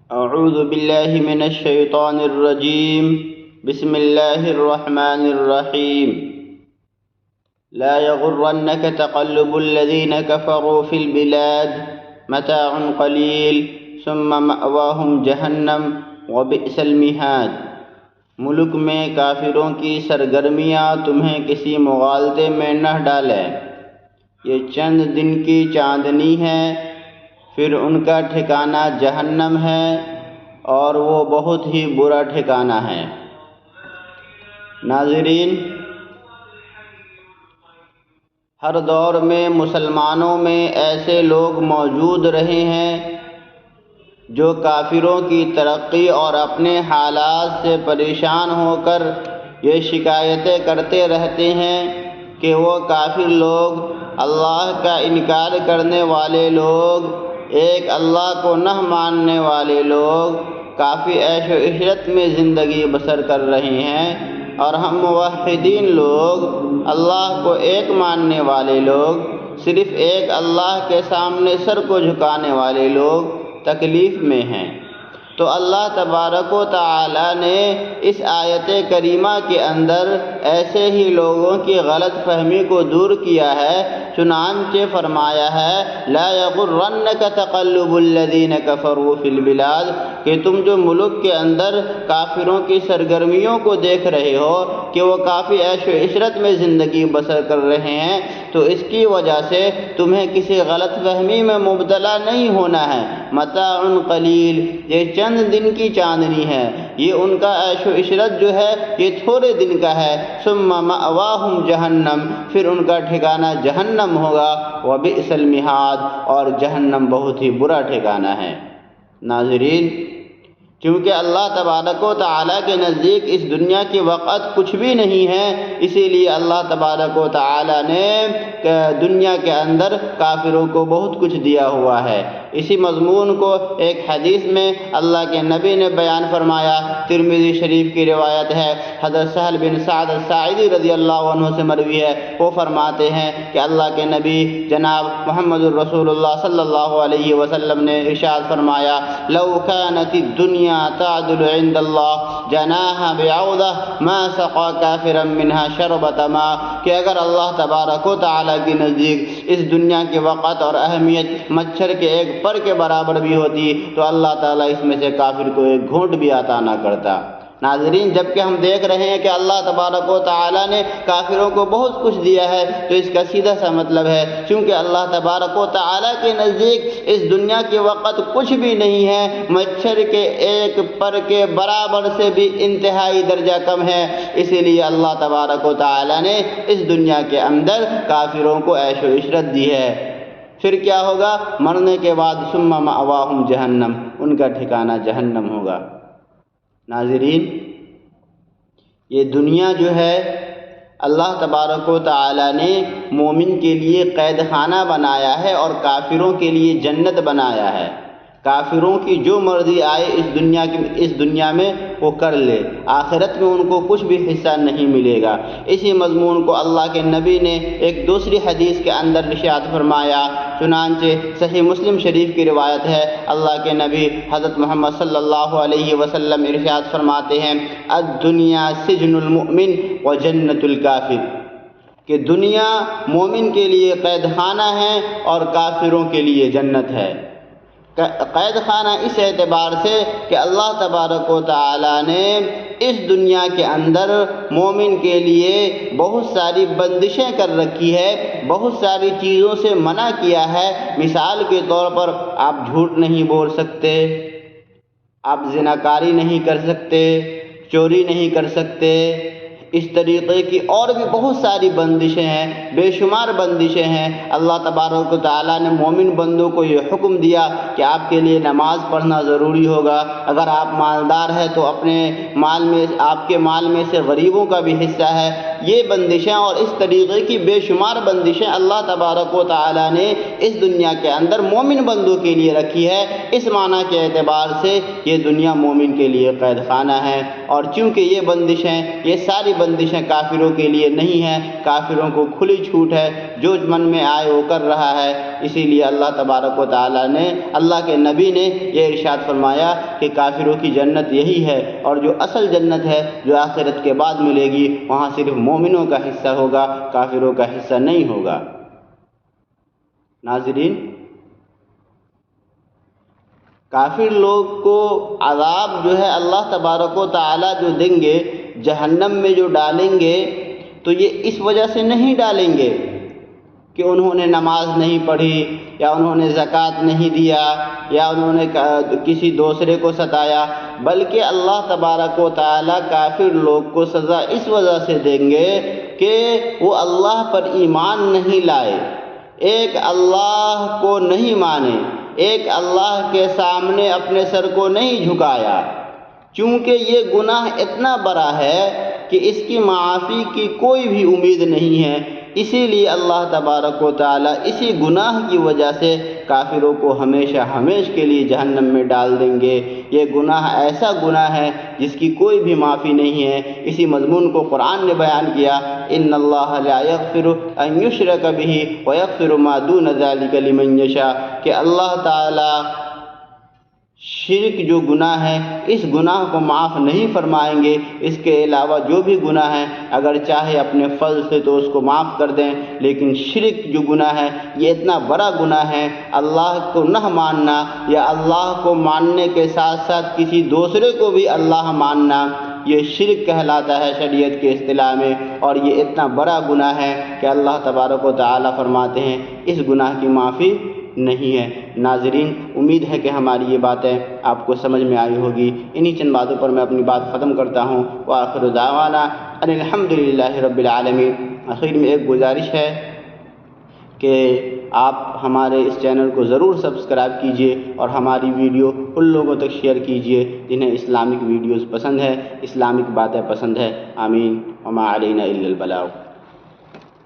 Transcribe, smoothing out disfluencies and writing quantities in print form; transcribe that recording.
اعوذ باللہ من الشیطان الرجیم بسم اللہ الرحمن الرحیم لا يغرنك تقلب الذين كفروا في البلاد متاع قلیل ثم مأواهم جہنم وبئس المہاد۔ ملک میں کافروں کی سرگرمیاں تمہیں کسی مغالطے میں نہ ڈالیں، یہ چند دن کی چاندنی ہے، پھر ان کا ٹھکانہ جہنم ہے اور وہ بہت ہی برا ٹھکانہ ہے۔ ناظرین، ہر دور میں مسلمانوں میں ایسے لوگ موجود رہے ہیں جو کافروں کی ترقی اور اپنے حالات سے پریشان ہو کر یہ شکایتیں کرتے رہتے ہیں کہ وہ کافر لوگ، اللہ کا انکار کرنے والے لوگ، ایک اللہ کو نہ ماننے والے لوگ کافی عیش و عشرت میں زندگی بسر کر رہے ہیں، اور ہم موحدین لوگ، اللہ کو ایک ماننے والے لوگ، صرف ایک اللہ کے سامنے سر کو جھکانے والے لوگ تکلیف میں ہیں۔ تو اللہ تبارک و تعالی نے اس آیت کریمہ کے اندر ایسے ہی لوگوں کی غلط فہمی کو دور کیا ہے، چنانچہ فرمایا ہے لا یغرنک تقلب الذین کفروا فی البلاد، کہ تم جو ملک کے اندر کافروں کی سرگرمیوں کو دیکھ رہے ہو کہ وہ کافی عیش و عشرت میں زندگی بسر کر رہے ہیں، تو اس کی وجہ سے تمہیں کسی غلط فہمی میں مبتلا نہیں ہونا ہے۔ متاع قلیل، یہ چند دن کی چاندنی ہے، یہ ان کا عیش و عشرت جو ہے یہ تھوڑے دن کا ہے۔ ثم مأواہم جہنم، پھر ان کا ٹھکانہ جہنم ہوگا۔ وبئس المہاد، اور جہنم بہت ہی برا ٹھکانہ ہے۔ ناظرین، کیونکہ اللہ تبارک و تعالیٰ کے نزدیک اس دنیا کی وقت کچھ بھی نہیں ہے، اسی لیے اللہ تبارک و تعالیٰ نے دنیا کے اندر کافروں کو بہت کچھ دیا ہوا ہے۔ اسی مضمون کو ایک حدیث میں اللہ کے نبی نے بیان فرمایا، ترمذی شریف کی روایت ہے، حضرت سہل بن سعد الساعدی رضی اللہ عنہ سے مروی ہے، وہ فرماتے ہیں کہ اللہ کے نبی جناب محمد الرسول اللہ صلی اللہ علیہ وسلم نے ارشاد فرمایا لو كانت الدنيا تعدل عند الله جناح بعوضة ما سقى كافرا منها شربة ماء، کہ اگر اللہ تبارک و تعالیٰ کے نزدیک اس دنیا کی وقت اور اہمیت مچھر کے ایک پر کے برابر بھی ہوتی تو اللہ تعالیٰ اس میں سے کافر کو ایک گھونٹ بھی عطا نہ کرتا۔ ناظرین، جبکہ ہم دیکھ رہے ہیں کہ اللہ تبارک و تعالیٰ نے کافروں کو بہت کچھ دیا ہے، تو اس کا سیدھا سا مطلب ہے چونکہ اللہ تبارک و تعالیٰ کے نزدیک اس دنیا کے وقت کچھ بھی نہیں ہے، مچھر کے ایک پر کے برابر سے بھی انتہائی درجہ کم ہے، اسی لیے اللہ تبارک و تعالیٰ نے اس دنیا کے اندر کافروں کو عیش و عشرت دی ہے۔ پھر کیا ہوگا؟ مرنے کے بعد ثم مأواہم جہنم، ان کا ٹھکانہ جہنم ہوگا۔ ناظرین، یہ دنیا جو ہے اللہ تبارک و تعالیٰ نے مومن کے لیے قید خانہ بنایا ہے اور کافروں کے لیے جنت بنایا ہے۔ کافروں کی جو مرضی آئے اس دنیا میں وہ کر لے، آخرت میں ان کو کچھ بھی حصہ نہیں ملے گا۔ اسی مضمون کو اللہ کے نبی نے ایک دوسری حدیث کے اندر ارشاد فرمایا، چنانچہ صحیح مسلم شریف کی روایت ہے، اللہ کے نبی حضرت محمد صلی اللہ علیہ وسلم ارشاد فرماتے ہیں الدنیا سجن المؤمن و جنت الکافر، کہ دنیا مومن کے لیے قید خانہ ہے اور کافروں کے لیے جنت ہے۔ قید خانہ اس اعتبار سے کہ اللہ تبارک و تعالیٰ نے اس دنیا کے اندر مومن کے لیے بہت ساری بندشیں کر رکھی ہے، بہت ساری چیزوں سے منع کیا ہے۔ مثال کے طور پر آپ جھوٹ نہیں بول سکتے، آپ زناکاری نہیں کر سکتے، چوری نہیں کر سکتے، اس طریقے کی اور بھی بہت ساری بندشیں ہیں، بے شمار بندشیں ہیں۔ اللہ تبارک و تعالیٰ نے مومن بندوں کو یہ حکم دیا کہ آپ کے لیے نماز پڑھنا ضروری ہوگا، اگر آپ مالدار ہیں تو اپنے مال میں، آپ کے مال میں سے غریبوں کا بھی حصہ ہے، یہ بندشیں اور اس طریقے کی بے شمار بندشیں اللہ تبارک و تعالیٰ نے اس دنیا کے اندر مومن بندوں کے لیے رکھی ہے۔ اس معنی کے اعتبار سے یہ دنیا مومن کے لیے قید خانہ ہے، اور چونکہ یہ بندشیں، یہ ساری بندشیں کافروں کے لیے نہیں ہیں، کافروں کو کھلی چھوٹ ہے، جو من میں آئے وہ کر رہا ہے۔ اسی لیے اللہ تبارک و تعالیٰ نے، اللہ کے نبی نے یہ ارشاد فرمایا کہ کافروں کی جنت یہی ہے، اور جو اصل جنت ہے جو آخرت کے بعد ملے گی، وہاں صرف مومنوں کا حصہ ہوگا، کافروں کا حصہ نہیں ہوگا۔ ناظرین، کافر لوگ کو عذاب جو ہے اللہ تبارک و تعالیٰ جو دیں گے، جہنم میں جو ڈالیں گے، تو یہ اس وجہ سے نہیں ڈالیں گے کہ انہوں نے نماز نہیں پڑھی، یا انہوں نے زکوٰۃ نہیں دیا، یا انہوں نے کسی دوسرے کو ستایا، بلکہ اللہ تبارک و تعالیٰ کافر لوگ کو سزا اس وجہ سے دیں گے کہ وہ اللہ پر ایمان نہیں لائے، ایک اللہ کو نہیں مانے، ایک اللہ کے سامنے اپنے سر کو نہیں جھکایا، چونکہ یہ گناہ اتنا بڑا ہے کہ اس کی معافی کی کوئی بھی امید نہیں ہے۔ اسی لیے اللہ تبارک و تعالیٰ اسی گناہ کی وجہ سے کافروں کو ہمیشہ ہمیشہ کے لیے جہنم میں ڈال دیں گے۔ یہ گناہ ایسا گناہ ہے جس کی کوئی بھی معافی نہیں ہے۔ اسی مضمون کو قرآن نے بیان کیا، ان اللہ لا یغفر ان یشرک بہ ویغفر ما دون ذلک لمن یشاء، کہ اللہ تعالیٰ شرک جو گناہ ہے اس گناہ کو معاف نہیں فرمائیں گے، اس کے علاوہ جو بھی گناہ ہے اگر چاہے اپنے فضل سے تو اس کو معاف کر دیں، لیکن شرک جو گناہ ہے یہ اتنا بڑا گناہ ہے، اللہ کو نہ ماننا یا اللہ کو ماننے کے ساتھ ساتھ کسی دوسرے کو بھی اللہ ماننا، یہ شرک کہلاتا ہے شریعت کے اصطلاح میں، اور یہ اتنا بڑا گناہ ہے کہ اللہ تبارک و تعالیٰ فرماتے ہیں اس گناہ کی معافی نہیں ہے۔ ناظرین، امید ہے کہ ہماری یہ باتیں آپ کو سمجھ میں آئی ہوگی۔ انہی چند باتوں پر میں اپنی بات ختم کرتا ہوں۔ وآخر دعوانا ان الحمدللہ رب العالمین۔ آخر میں ایک گزارش ہے کہ آپ ہمارے اس چینل کو ضرور سبسکرائب کیجئے اور ہماری ویڈیو ان لوگوں تک شیئر کیجئے جنہیں اسلامک ویڈیوز پسند ہے، اسلامک باتیں پسند ہے۔ آمین۔ وما علینا الا البلاغ۔